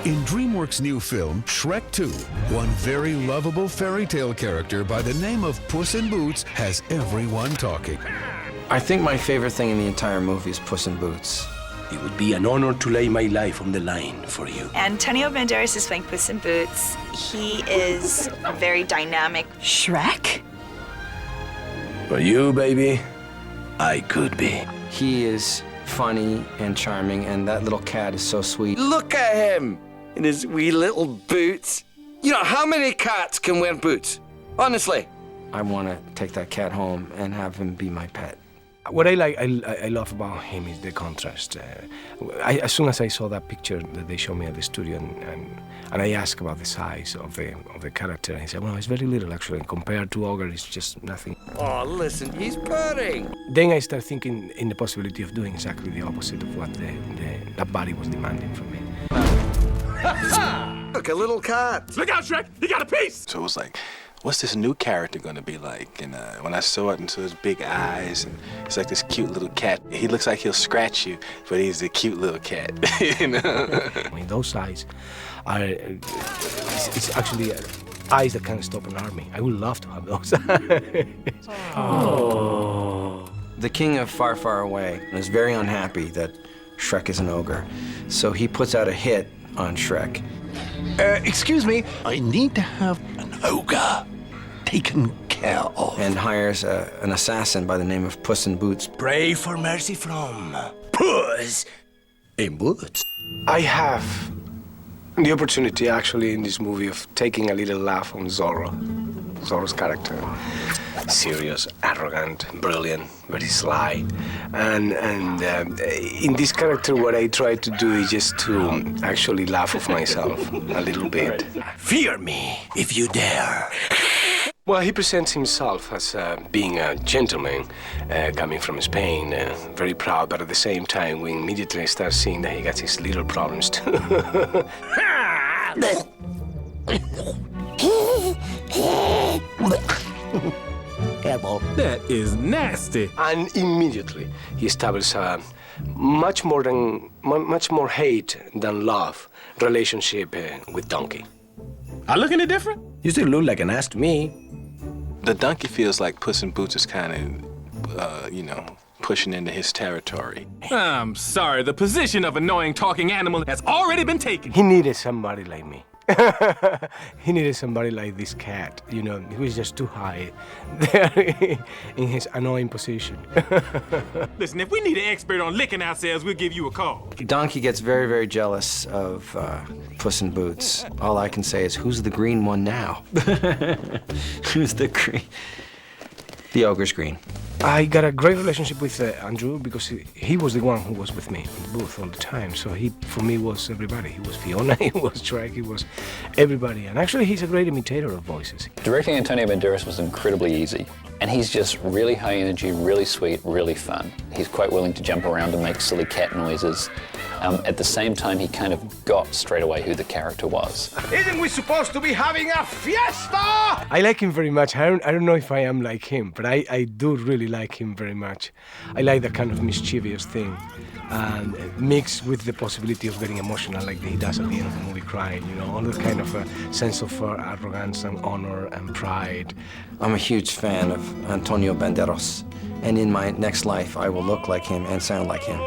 In DreamWorks' new film, Shrek 2, one very lovable fairy tale character by the name of Puss in Boots has everyone talking. I think my favorite thing in the entire movie is Puss in Boots. It would be an honor to lay my life on the line for you. Antonio Banderas is playing Puss in Boots. He is a very dynamic Shrek? For you, baby, I could be. He is funny and charming, and that little cat is so sweet. Look at him in his wee little boots. You know, how many cats can wear boots? Honestly. I want to take that cat home and have him be my pet. What I love about him is the contrast. As soon as I saw that picture that they showed me at the studio, and I asked about the size of the character, and he said, well, it's very little actually, and compared to Ogre, it's just nothing. Oh, listen, he's purring. Then I started thinking in the possibility of doing exactly the opposite of what that body was demanding from me. Look, a little cat. Look out, Shrek! He got a piece! So it was like, what's this new character gonna be like? And when I saw it into his big eyes, and it's like this cute little cat. He looks like he'll scratch you, but he's a cute little cat, you know? I mean, those eyes are, it's actually eyes that can't stop an army. I would love to have those. Oh. The king of Far, Far Away is very unhappy that Shrek is an ogre. So he puts out a hit on Shrek. Excuse me, I need to have an ogre taken care of. And hires an assassin by the name of Puss in Boots. Pray for mercy from Puss in Boots. I have the opportunity, actually, in this movie of taking a little laugh on Zorro's character. Serious, arrogant, brilliant, very sly. And in this character, what I try to do is just to actually laugh of myself a little bit. Fear me if you dare. Well, he presents himself as being a gentleman, coming from Spain, very proud, but at the same time, we immediately start seeing that he got his little problems too. That is nasty. And immediately, he establishes a much more hate than love relationship with Donkey. I look any different? You still look like an ass to me. The donkey feels like Puss in Boots is kind of, you know, pushing into his territory. I'm sorry, the position of annoying talking animal has already been taken. He needed somebody like me. He needed somebody like this cat, you know, he was just too high there in his annoying position. Listen, if we need an expert on licking ourselves, we'll give you a call. Donkey gets very, very jealous of Puss in Boots. All I can say is, who's the green one now? Who's the green? The ogre's green. I got a great relationship with Andrew because he was the one who was with me in the booth all the time. So he, for me, was everybody. He was Fiona, he was Shrek, he was everybody. And actually, he's a great imitator of voices. Directing Antonio Banderas was incredibly easy. And he's just really high energy, really sweet, really fun. He's quite willing to jump around and make silly cat noises. At the same time, he kind of got straight away who the character was. Isn't we supposed to be having a fiesta? I like him very much. I don't know if I am like him, but I do really like him very much. I like that kind of mischievous thing, mixed with the possibility of getting emotional like he does at the end of the movie, crying, you know, all the kind of sense of arrogance and honor and pride. I'm a huge fan of Antonio Banderas, and in my next life, I will look like him and sound like him.